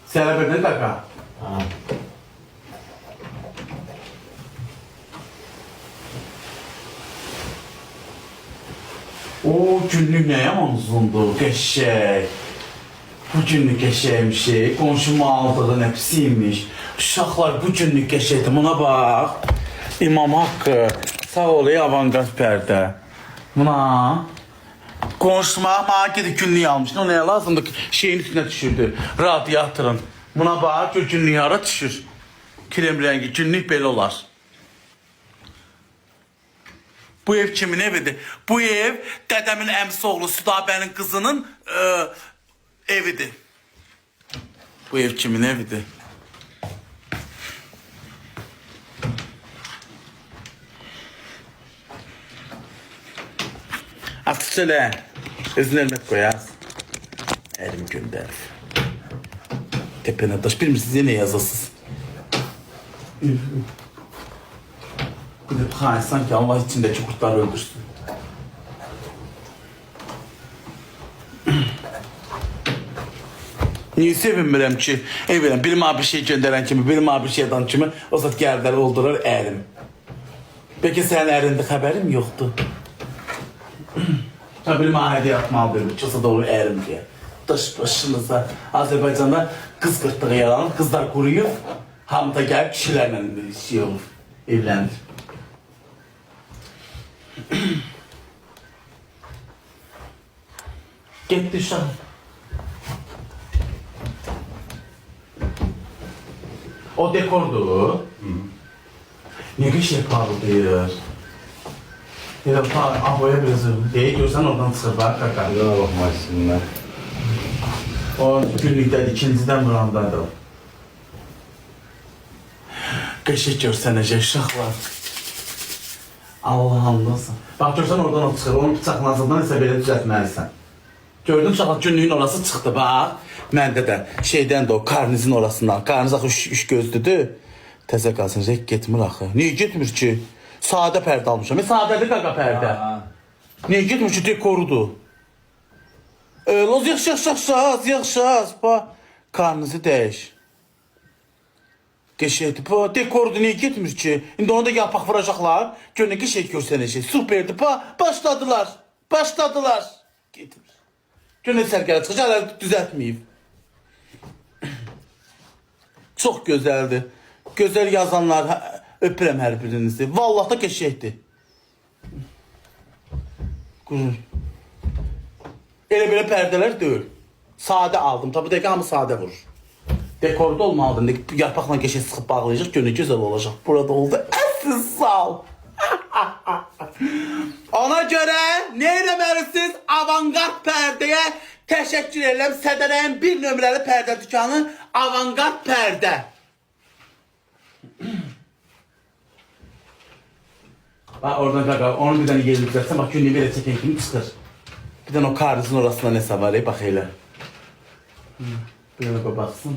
Sələbirdən qaqa. O günlük nə yaman uzundur, qəşək. Bu günlük qəşəkmişik, qonşumu aldığı nə pisiymiş. Uşaqlar bu günlük qəşəkdir, buna bax. İmam Haqqı, sağ ol ey avantgard pərdə. Buna. Qonşuma mənə gedib günlük almışdı, o nəyə lazımdır ki, şeyin üstünə düşürdü, radiatorun. Buna bax, gör günlük hara düşür. Krem rəngi, günlük belə olar. Bu ev kimin evidir? Bu ev dədəmin əmsi oğlu Südabənin qızının evidir. Bu ev kimin evidir? Artıq elə, özünə elmət qoyaz. Əlim göndərif. Tepene daş, bilmirsiniz ya ne yazasız. Bir de hayır, sanki Allah içindeki kurtları öldürsün. Niye sevinmirəm ki, evləm, bilim abi bir şey göndərən kimi, bilim abi bir şey edən kimi, o zat gəldər, oldurar ərim. Peki sənin ərində xəbərim yoxdur. Bilim abi hediyə atmalıdır, çoxsa doğru ərim diye. Daş başınıza, Azərbaycanda qız qırtlığı yaranır, qızlar quruyub, hamıda gəlib kişilərlə şey olur, evlənir. Getdi uşaq. O dekordur. Ne şey parıldayır. Ya aboya biraz değil, görsen oradan çıxır, bak kaka. Yana baxmaq istəyirlər. O günlükdədir, ikincidən burandadır. Qəşək görsənəcək uşaqlar. Allah'ım nasıl? Bak görsən oradan o çıxır, onun bıçaqlasından isə belə düzəltməlisən. Gördün uşaqlar, günlüğün orası çıxdı, bak. Məndə də şeydən də o karnizin orasından. Karniz axı üç gözdüdür. Təzə qalsın, rək getmir axı. Niyə getmir ki? Sadə pərdə almışam. Sadədir qaqa pərdə. Niyə getmir ki, dekorudur. Loz yaxşı. Bax, karnizi dəyiş. Qəşəkdir. Bax, dekorudur, niyə getmir ki? İndi onu da yapaq vuracaqlar. Gör nə qəşək görsənəcək. Superdir. Bax, başladılar. Getmir. Gör nə sərgələ çıxacaq, hələ düzəltməyib. Çox gözəldir. Gözəl yazanlar, öpürəm hər birinizi. Vallahi da qəşəkdir. Elə belə pərdələr deyil. Sadə aldım. Tabi dəqiqə hamı sadə vurur. Dekorda olmalıdır. Yarpaqla qəşək sıxıb bağlayacaq, gönül gözəl olacaq. Burada oldu. Əsl sal. Ona görə nə eləməlisiniz? Avantgard pərdəyə təşəkkür edirəm. Sədərəyin 1 nömrəli pərdə dükanı Avantgard pərdə. Bak oradan qaqa, onu bir dənə yedirəcəksən, bak günlüğü belə çəkən kimi çıxır. Bir dənə o karnizin orasında nəsə var, bax elə. Bir dənə baxsın.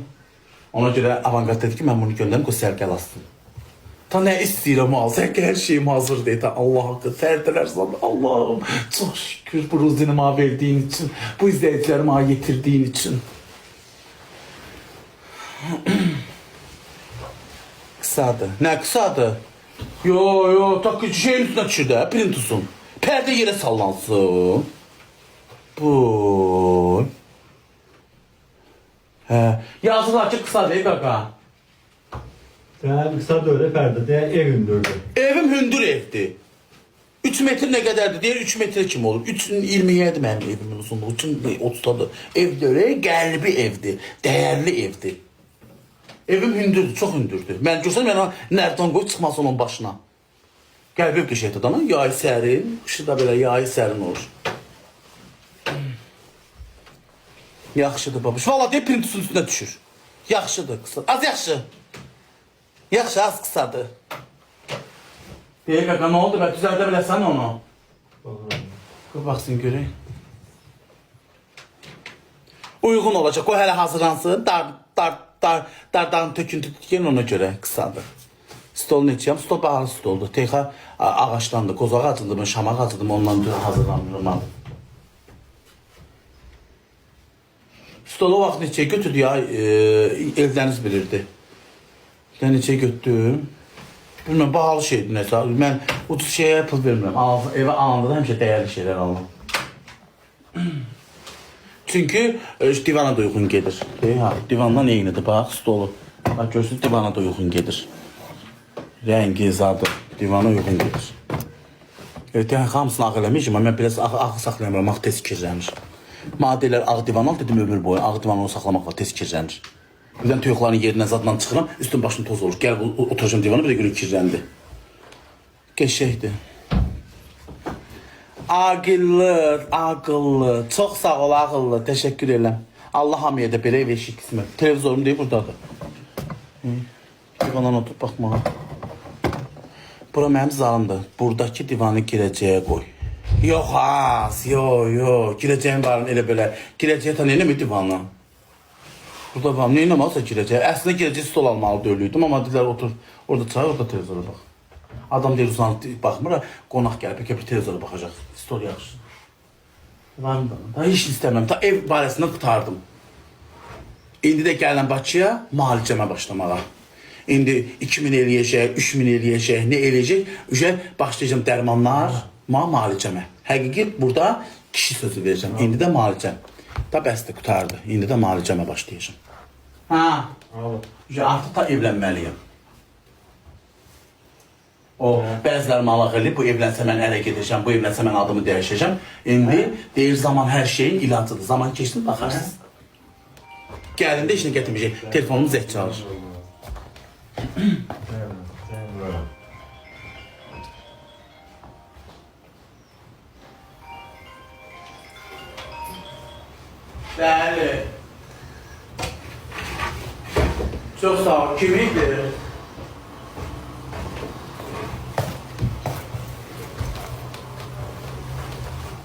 Ona görə Avantgard dedi ki, mən bunu göndərim, o sərgəl alsın. Ta nə istəyirəm al, sərgəl hər şeyim hazır deyil. Allah haqqı, fərdələr sana, Allah'ım. Çox şükür bu ruzini mənə verdiyin için, bu izləyiciləri mənə yetirdiyin için. Qısadır. Nə qısadır? Yo, takıcı şeyin üstüne düşürdü, printusun. Perde yere sallansın. Bu. Yazılar ki kısa değil kaka. Sen kısa da öyle perdede ev hündürdü. Evim hündür evdi. 3 metre ne kadardı diye 3 metre kim olur? 3.27 mənim evimin uzunluğu. 3.30'dadır. Ev de öyle gəlbi evdi. Değerli evdi. Evim hündürdür, çox hündürdür. Mən görsəm, mən nərdən qoyub çıxmaz onun başına. Qəlbi ev qəşəkdir adamın, yayı sərin, qışı da belə yayı sərin olur. Yaxşıdır babuş. Valla deyib printusun üstünə düşür. Yaxşıdır, qısa. Az yaxşı. Yaxşı, az qısadır. Deyək qaqa, nə oldu? Bə, düzəldə biləsən onu. Qoy baxsın, görək. Uyğun olacaq, o hələ hazırlansın. Dardan töküntü tükən ona görə qısadır. Stol neçəyəm? Stol bahalı stoldur. Texə ağaçlandı, qoz ağacıdır mı, şam ağacıdır mı, ondan hazırlanmıram. Stolu vaxt neçə götürdü ya, evləriniz bilirdi. Mən neçə götürdüm. Bilmem, bahalı şeydir nəsə. Mən ucuz şeyə pul vermirəm. Evə alanda da həmişə dəyərli şeylər alırım. Çünkü divana da uygun gelir. Divandan eynidir, bax, stolu. Bax, görürsünüz, divana da uygun gelir. Rəngi, zadı, divana uygun gelir. Evet, yəni, hamısını ağ eləmişim, mən biraz ağ saxlayamıram, ağ tez kirlənir. Maddelər ağ divan al, dedim ömür boyu, ağ divanı saxlamakla tez kirlənir. Birdən toyuqların yerindən zadından çıxıram, üstün başını toz olur. Gəl, oturacağım divana, bir də günü kirləndi. Qəşəkdir. Ağıllı, çox sağ ol ağıllı, teşekkür ederim. Allah hamıya da belə ev eşik qismət. Televizorum deyil, buradadır. Divandan oturup baxmağa. Bura mənim zalımdır. Buradakı divanı girəcəyə qoy. Yox az, yox. Girəcəyim varın elə belə. Girəcəyə ta neynəmə divanla? Burada var, neynəmə olsa girəcəyə. Əslində girəcəyə stol almalı dövlüydüm, amma dedilər otur. Orada çay, orada televizora bax. Adam deyir uzanıb baxmır, qonaq gəlib, bir televizora baxacaq. Stol yaxşı. Varım da, heç istəməm. Ta ev barəsində qutardım. İndi də gələm Bakıya, müalicəmə başlamağa. İndi 2000 eləyəcək, 3000 eləyəcək, nə eləyəcək? Başlayacağım dərmanlar, müalicəmə. Həqiqi burada kişi sözü verəcəm. İndi də müalicəm. Da bəsdir, qutardı. İndi də müalicəmə başlayacağım. Artıq da evlənməliyim. Bəziləri malaq eləyib, bu evlənsə mən ərə gedəcəm, bu evlənsə mən adımı dəyişəcəm. İndi deyir zaman hər şeyin ilacıdır. Zaman keçsin, baxarsınız. Gəlində işini gətirməyəcək. Telefonum zəng çalır. Bəli. Çox sağ ol. Kim idi?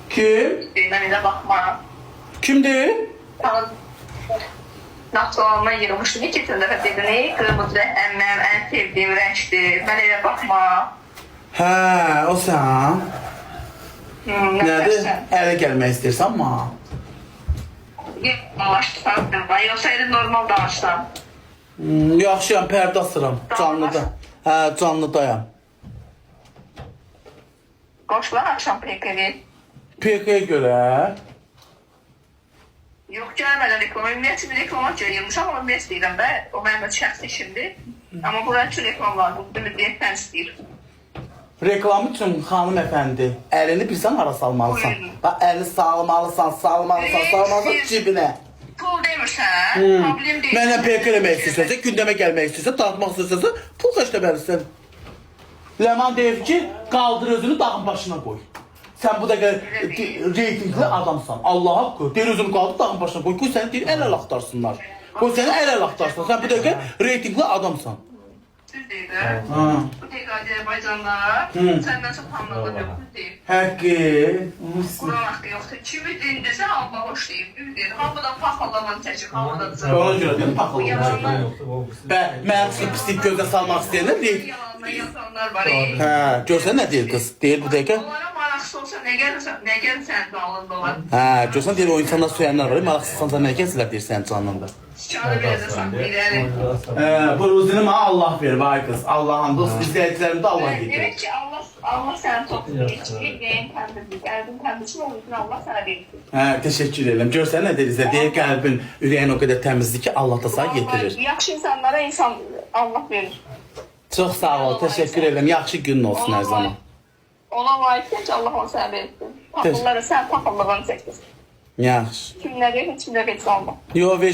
Kim? Dinlemine bakma. Kimdir? Naxçıvandan yığmışdım. İki dəfə dedin, qırmızı əmməm, ən sevdiyim rəngdir. Mən elə baxma. Hə, o sən. Nədir? Nədir? Ələ gəlmək istəyirsən amma? Anlaşsan, yoxsa elə normal danışsan. Yaxşıyam, pərdə asıram. Canlıda. Hə, canlıdayam. Qoşulan axşam PKV. PK-yə görə? Yox, gəlmədən reklama. Ümumiyyətlə bir reklama yayılmışam, amma ümumiyyət deyirəm də. O mənim şəxsi işimdir. Amma buraya üçün reklam var. Bu müdiriyyətdən istəyir. Reklam üçün xanım əfəndi, əlini bilsən hara salmalısan. Bax, əlini salmalısan cibinə. Pul demirsən, problem deyil. Mənə PK eləmək istəyirsən, gündəmə gəlmək istəyirsən, tanıtmaq istəyirsən, pul xərcləməlisən. Ləman deyir ki, qaldır özünü dağın başına qoy. Sən bu dəqiqə reytingli adamsan. Allah haqqı. Deyir özünü qaldır dağın başına qoy. Qoy səni deyir əl-əl axtarsınlar. Qoy səni əl-əl axtarsınlar. Sən bu dəqiqə reytingli adamsan. Düz deyir də. Bu dəqiqə Azərbaycanda səndən çox tanınalım yox. Düz deyir. Həqqi. Quran haqqı yoxdur. Kimi dindirsə Allah hoş deyir. Düz deyir. Hamıdan paxallaman çəkir. Hamıdan zırh. Ona görə deyim paxallaman. Mənim üçün pislik gözə salmaq istəyənlər deyir. Yalandan yazanlar var. Hə, görsən nə deyir qız? Deyir bu dəqiqə. Onlara maraqsız olsa nə gəlirsən sənin canlında olan. Hə, görsən deyir o insanlar söyənlər var. Maraqsızsansa nə gəlsələr deyir sənin canında. Şikanı verəcəksən bilərim. Bu ruzini mənə Allah verir, vay qız. Allah'ın dost izləyicilərim də Allah getirir. Demək ki, Allah səni toplayır. Ürəyin təmizdir, qəlbin təmizdir. Onun üçün Allah sənə verir. Hə, təşəkkür edirəm. Görsən nə deyir sizə? Deyir qəlbin, ürəyin o qədər təmizdir ki, Allah da sənə getirir. Yaxşı insanlara insan Allah verir. Çox sağ ol, təşəkkür edirəm. Yaxşı günün olsun hər zaman. Ona layiqdir ki, Allah onu sənə versin. Paxılları sən paxıllığını çəkirsən. Yaxşı. Kimləri heç kimdə verirsən Allah. Yo, ver.